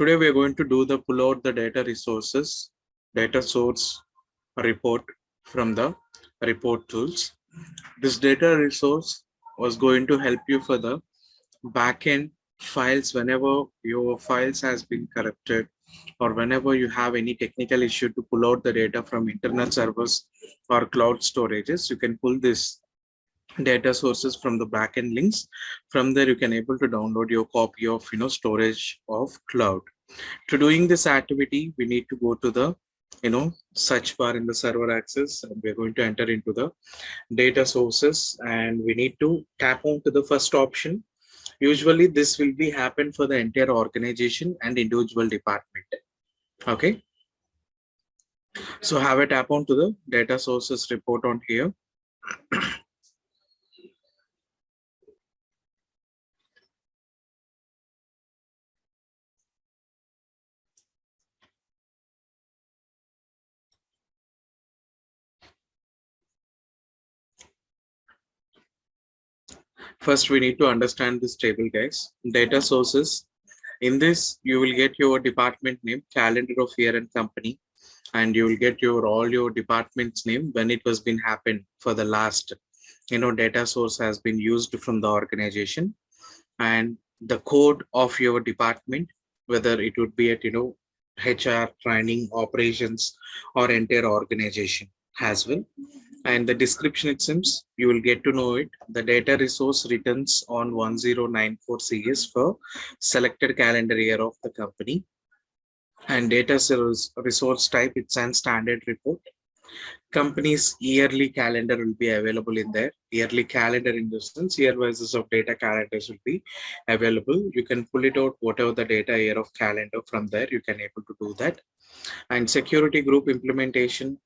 Today we are going to do the pull out the data resources, data source report from the report tools. This data resource was going to help you for the backend files whenever your files has been corrupted or whenever you have any technical issue to pull out the data from internet servers or cloud storages. You can pull this data sources from the backend links. From there you can able to download your copy of storage of cloud. To doing this activity we need to go to the search bar in the server access, and we're going to enter into the data sources, and we need to tap on to the first option. Usually this will be happen for the entire organization and individual department. Okay, so have a tap on to the data sources report on here. First we need to understand this table, guys. Data sources, in this you will get your department name, calendar of year and company, and you will get your all your department's name when it was been happened for the last data source has been used from the organization, and the code of your department, whether it would be at HR, training, operations, or entire organization as well. And the description, it seems you will get to know it. The data resource returns on 1094 CS for selected calendar year of the company, and data resource type, it's an standard report. Company's yearly calendar will be available in there. Yearly calendar in the sense year basis of data calendars will be available. You can pull it out whatever the data year of calendar, from there you can able to do that. And security group implementation,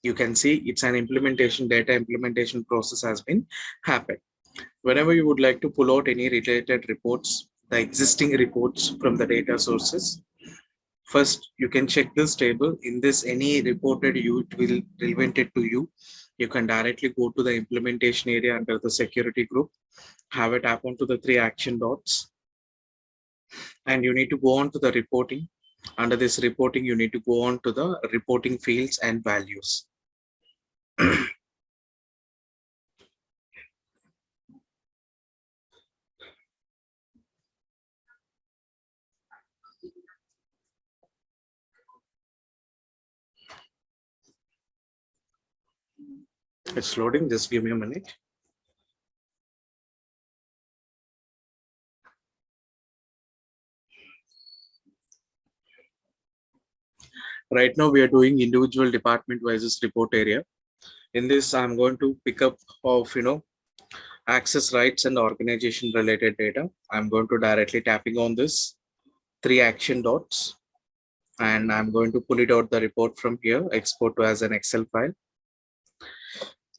you can see it's an implementation, data implementation process has been happened. Whenever you would like to pull out any related reports, the existing reports from the data sources, first you can check this table. In this, any reported you it will relevant it to you. You can directly go to the implementation area under the security group, have a tap onto the three action dots, and you need to go on to the reporting. Under this reporting, you need to go on to the reporting fields and values. It's loading, just give me a minute. Right now we are doing individual department wise report area. In this, I'm going to pick up of access rights and organization related data. I'm going to directly tapping on this three action dots, and I'm going to pull it out the report from here, export to as an Excel file.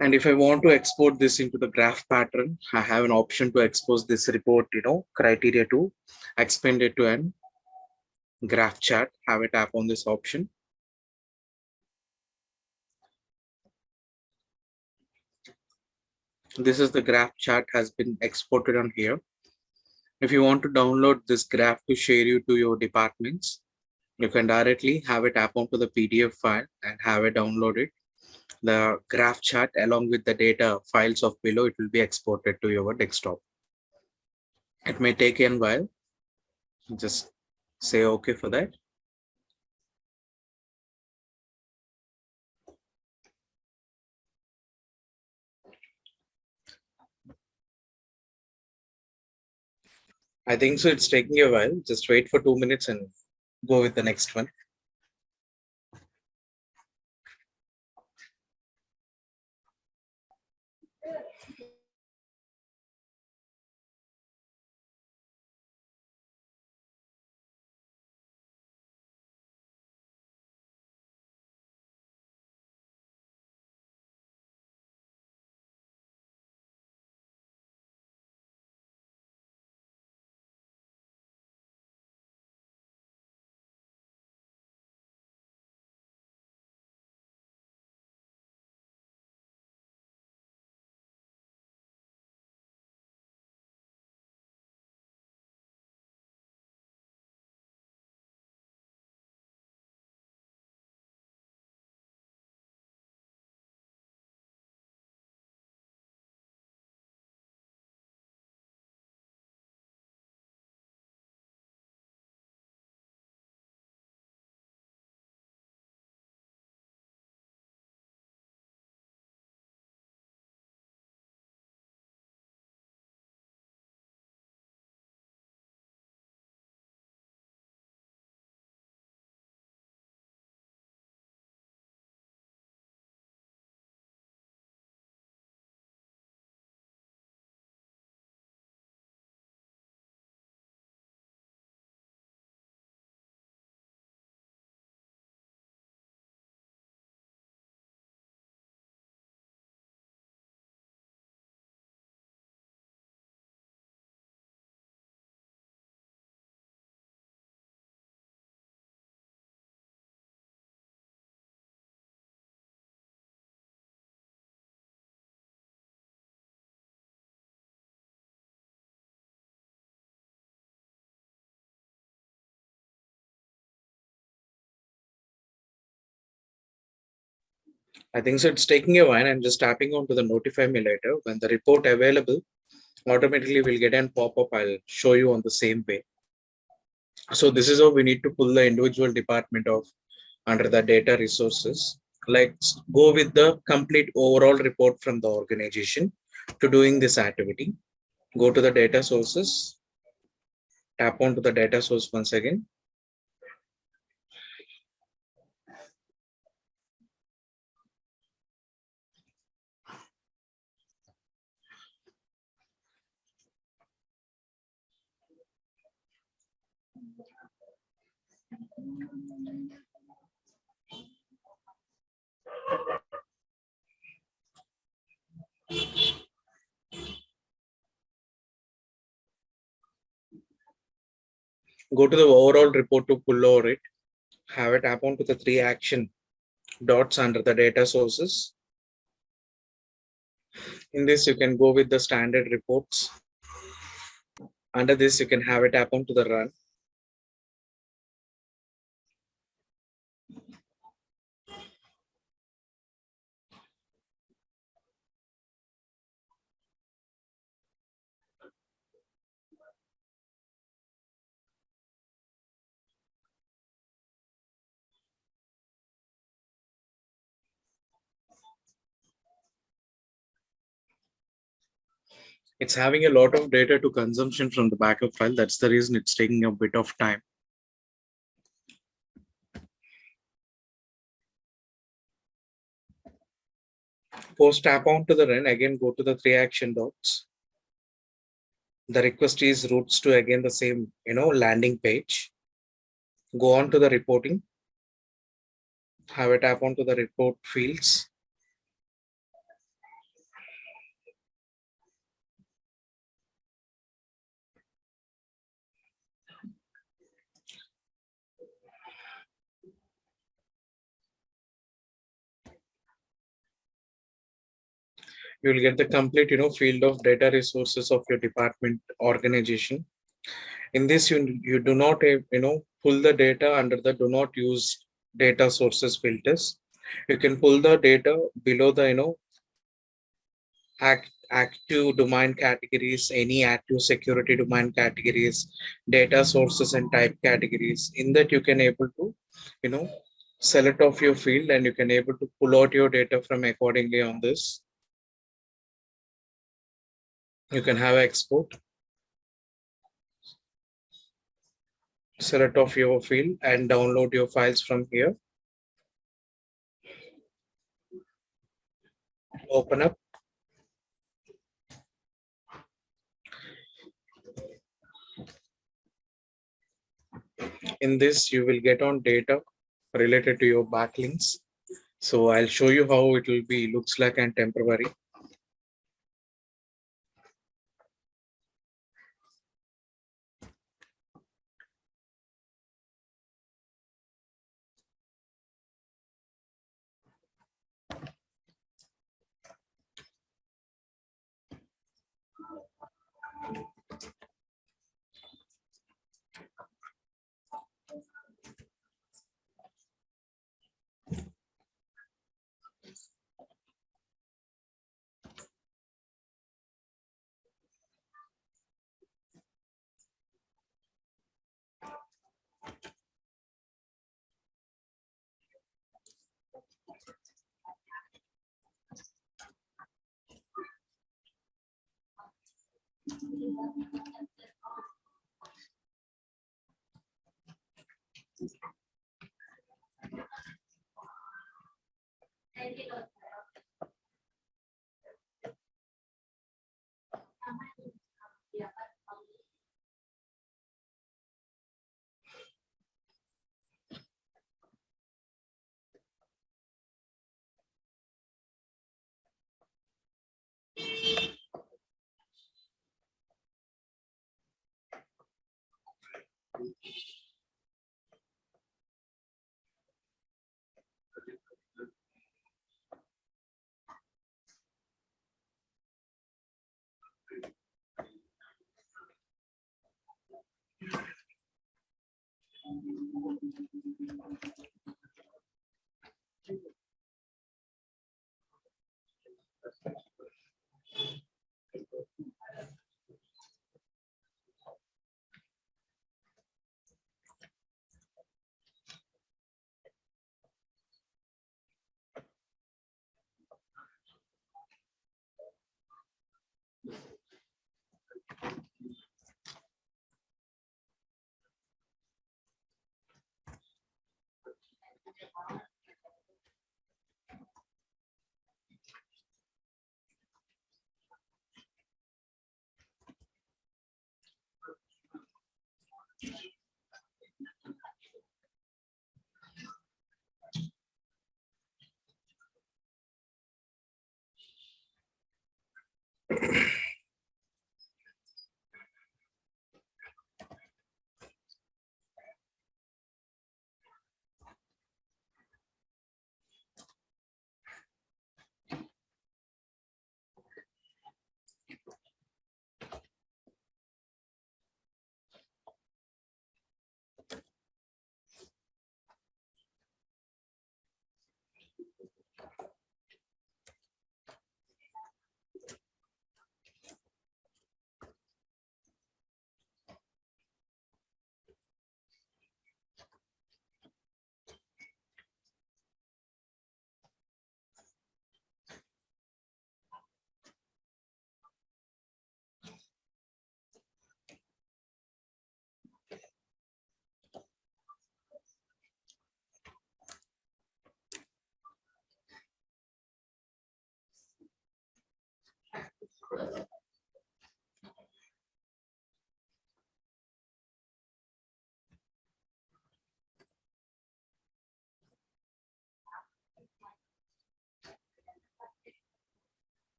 And if I want to export this into the graph pattern, I have an option to expose this report, criteria to expand it to an graph chart. Have a tap on this option. This is the graph chart has been exported on here. If you want to download this graph to share you to your departments, you can directly have a tap onto the PDF file and have it downloaded. The graph chart along with the data files of below, it will be exported to your desktop. It may take a while. Just say okay for that. I think so. It's taking a while. Just wait for 2 minutes and go with the next one. I think so. It's taking a while. I'm just tapping onto the notify me later. When the report available, automatically we'll get an pop-up. I'll show you on the same way. So this is how we need to pull the individual department of under the data resources. Let's go with the complete overall report from the organization to doing this activity. Go to the data sources, tap onto the data source once again. Go to the overall report to pull over it. Have it tap onto the 3 action dots under the data sources. In this, you can go with the standard reports. Under this, you can have it tap onto the run. It's having a lot of data to consumption from the backup file. That's the reason it's taking a bit of time. Post tap on to the run, again go to the 3 action dots. The request is routes to again the same, landing page. Go on to the reporting. Have a tap onto the report fields. You will get the complete, field of data resources of your department organization. In this, you do not, pull the data under the do not use data sources filters. You can pull the data below the, active domain categories, any active security domain categories, data sources and type categories. In that, you can able to, select off your field and you can able to pull out your data from accordingly on this. You can have export, select off your field and download your files from here. Open up. In this, you will get on data related to your backlinks. So I'll show you how it will be looks like and temporary.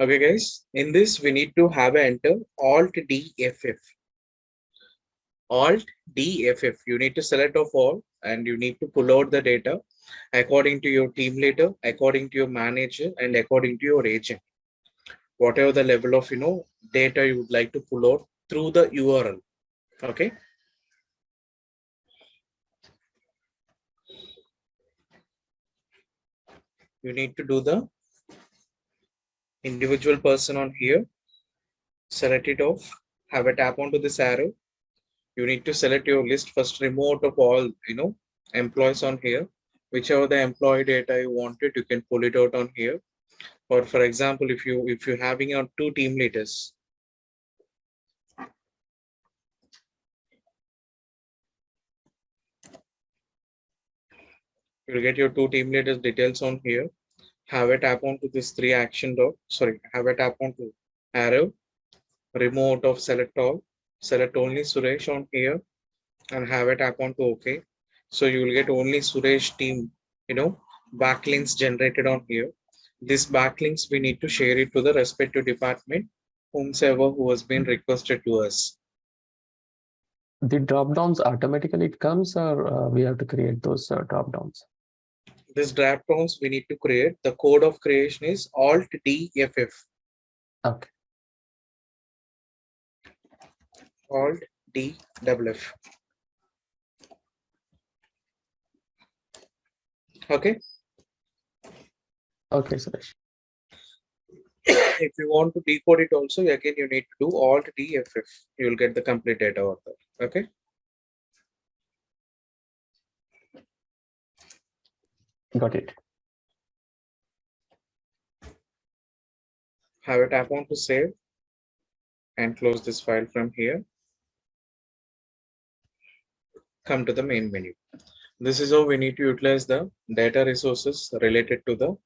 Okay, guys, in this we need to have enter Alt DFF. Alt DFF. You need to select of all and you need to pull out the data according to your team leader, according to your manager, and according to your agent. Whatever the level of data you would like to pull out through the URL. Okay. You need to do the individual person on here. Select it off. Have a tap onto this arrow. You need to select your list first. Remove of all employees on here. Whichever the employee data you wanted, you can pull it out on here. Or for example, if you're having your two team leaders, you'll get your two team leaders details on here. Have a tap onto this three action dot. Sorry, have a tap onto arrow. Remove out of select all. Select only Suresh on here and have a tap onto OK. So you will get only Suresh team, backlinks generated on here. These backlinks we need to share it to the respective department, whomsoever who has been requested to us. The drop downs automatically it comes, or we have to create those drop downs? This drop downs we need to create. The code of creation is Alt DFF. Okay. Alt DFF. Okay. Okay, Suresh. If you want to decode it also, again you need to do Alt DFF. You will get the complete data out there. Okay. Got it. Have a tap on to save and close this file from here. Come to the main menu. This is how we need to utilize the data resources related to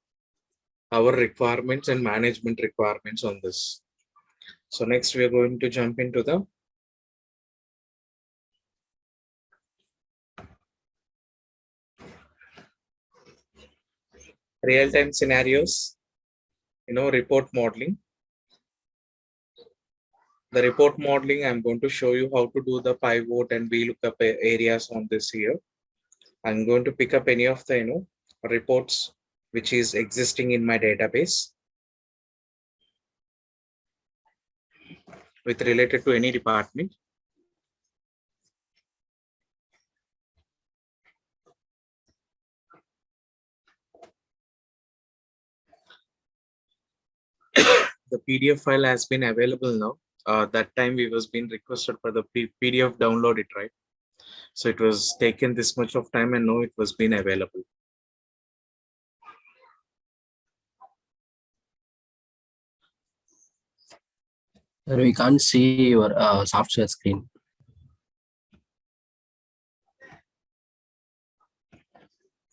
our requirements and management requirements on this. So next we are going to jump into the real-time scenarios, report modeling. The report modeling, I'm going to show you how to do the pivot and VLOOKUP areas on this here. I'm going to pick up any of the reports which is existing in my database with related to any department. The PDF file has been available now. That time we was being requested for the PDF download it, right? So it was taken this much of time and now it was been available. We can't see your software screen.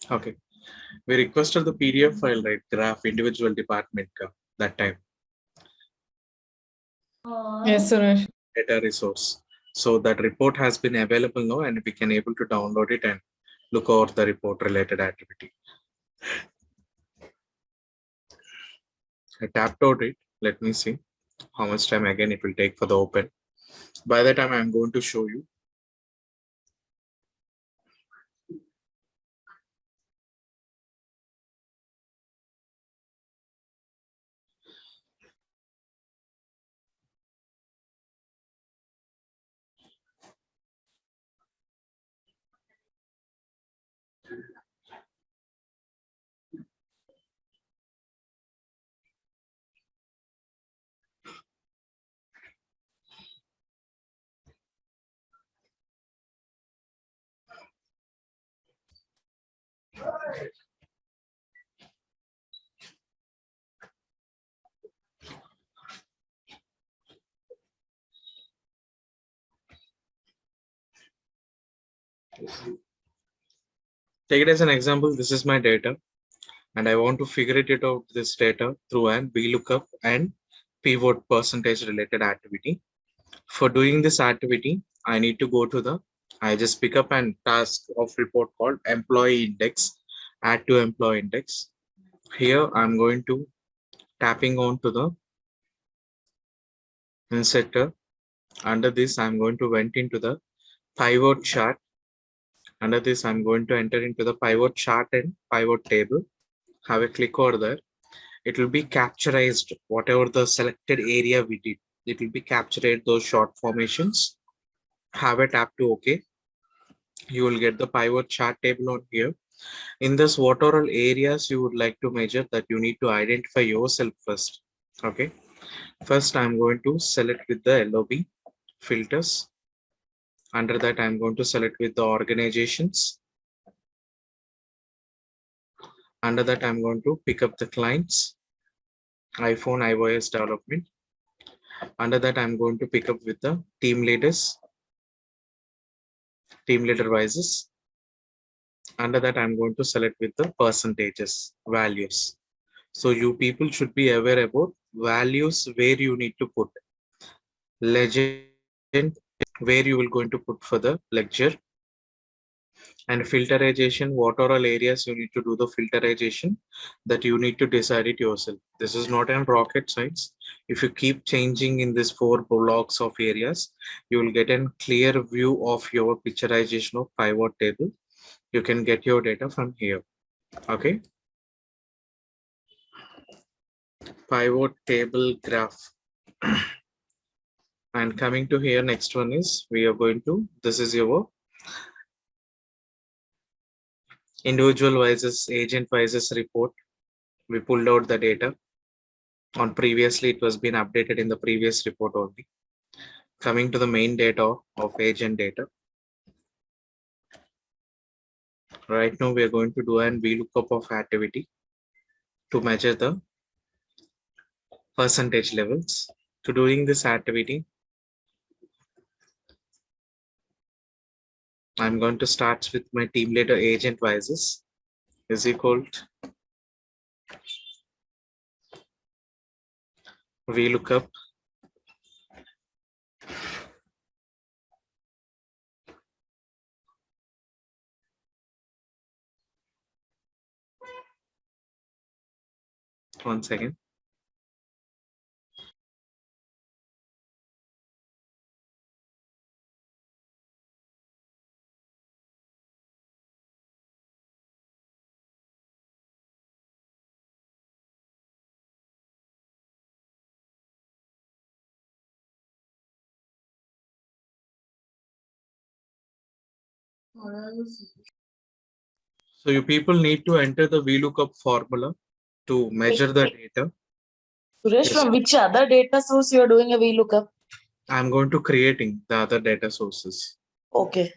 Okay. We requested the PDF file, right? Graph individual department that time. Yes, Suresh. Data resource. So that report has been available now and we can able to download it and look over the report related activity. I tapped out it. Let me see how much time again it will take for the open. By the time I'm going to show you. Take it as an example. This is my data and I want to figure it out this data through an VLOOKUP and pivot percentage related activity. For doing this activity, I need to go to I just pick up an task of report called employee index add to employee index. Here I'm going to tapping on to the inserter. Under this, I'm going to went into the pivot chart. Under this, I'm going to enter into the pivot chart and pivot table. Have a click over there. It will be capturized, whatever the selected area we did. It will be captured those short formations. Have a tap to OK. You will get the pivot chart table on here. In this, what are all areas you would like to measure, that you need to identify yourself first. Okay. First, I'm going to select with the LOB filters. Under that, I'm going to select with the organizations. Under that, I'm going to pick up the clients, iPhone, iOS development. Under that, I'm going to pick up with the team leaders, team leader vices. Under that, I'm going to select with the percentages, values. So you people should be aware about values where you need to put. Legend, where you will going to put for the lecture. And filterization, what are all areas you need to do the filterization, that you need to decide it yourself. This is not an rocket science. If you keep changing in this 4 blocks of areas, you will get a clear view of your picturization of pivot table. You can get your data from here. Okay. Pivot table graph. And coming to here, next one is we are going to, this is your individual vices, agent vices report. We pulled out the data on previously, it was been updated in the previous report only. Coming to the main data of agent data. Right now we are going to do an VLOOKUP of activity to measure the percentage levels. To doing this activity, I'm going to start with my team leader agent vices is equal to VLOOKUP one second. So you people need to enter the VLOOKUP formula to measure the data. Suresh, Yes. from which other data source you are doing a VLOOKUP? I'm going to creating the other data sources. Okay.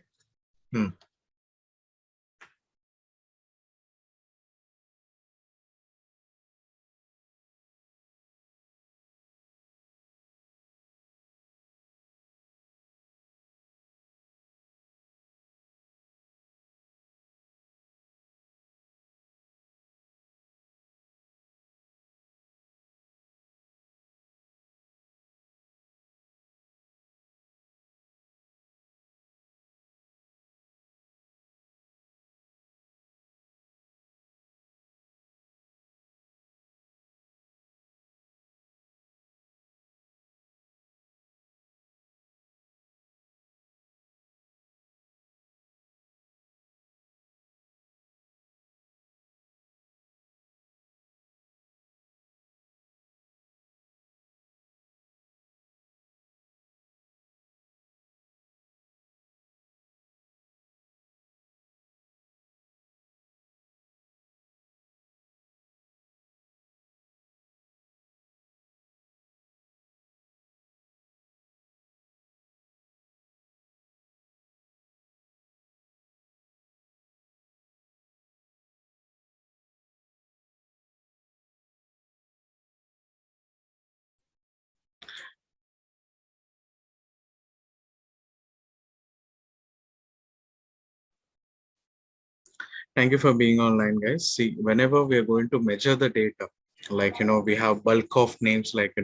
Thank you for being online, guys. See, whenever we are going to measure the data, like, we have bulk of names, like,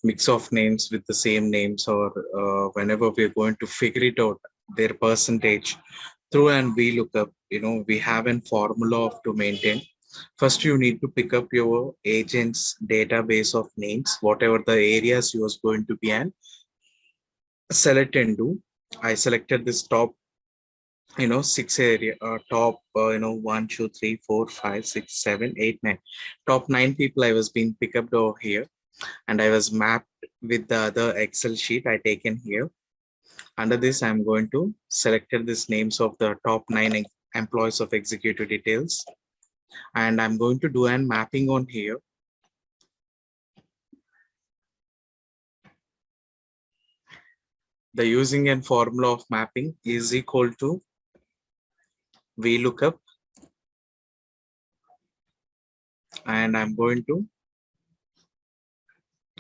mix of names with the same names, or whenever we are going to figure it out, their percentage, through and VLOOKUP, we have a formula to maintain. First, you need to pick up your agent's database of names, whatever the areas you was going to be and select and do. I selected this top, 6 area, top, 1, 2, 3, 4, 5, 6, 7, 8, 9. Top 9 people I was being picked up over here, and I was mapped with the other Excel sheet I taken here. Under this, I'm going to selected this names of the top 9 employees of executive details, and I'm going to do an mapping on here. The using and formula of mapping is equal to VLOOKUP, and I'm going to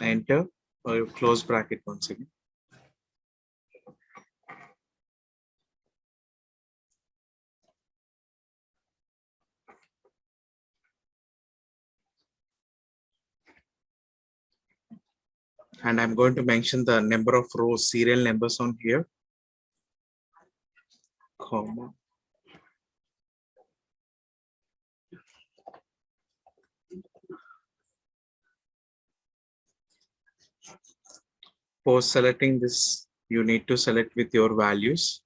enter or close bracket once again. And I'm going to mention the number of rows, serial numbers on here, comma. For selecting this, you need to select with your values.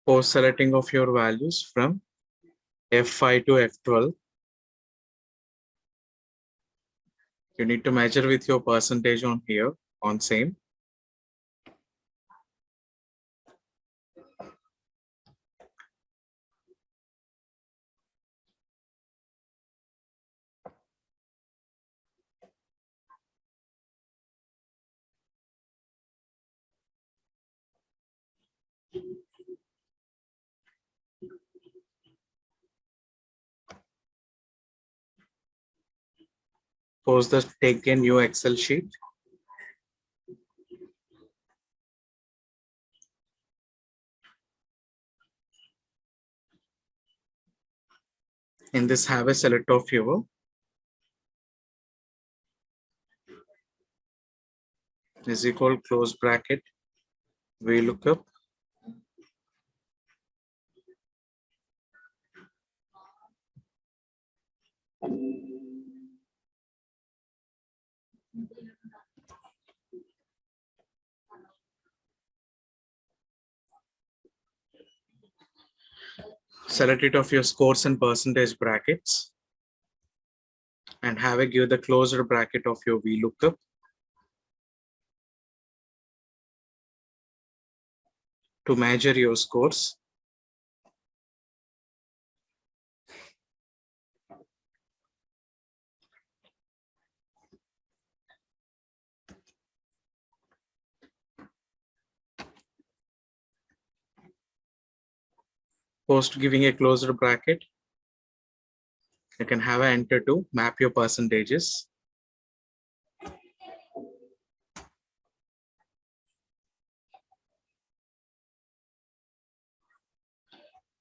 For selecting of your values from F5 to F12, you need to measure with your percentage on here on same. Suppose that take a new Excel sheet. In this, have a select of your is equal close bracket, VLOOKUP, select it of your scores and percentage brackets, and have a give the closer bracket of your VLOOKUP. To measure your scores. Post giving a closer bracket, you can have an enter to map your percentages.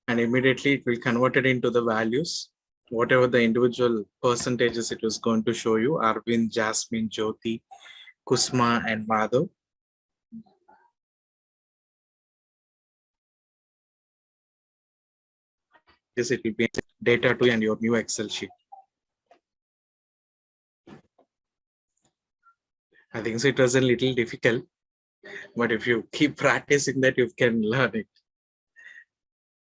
And immediately it will convert it into the values, whatever the individual percentages it was going to show you: Arvind, Jasmine, Jyoti, Kusma, and Madhav. This it will be data to and your new Excel sheet. I think so it was a little difficult, but if you keep practicing that, you can learn it.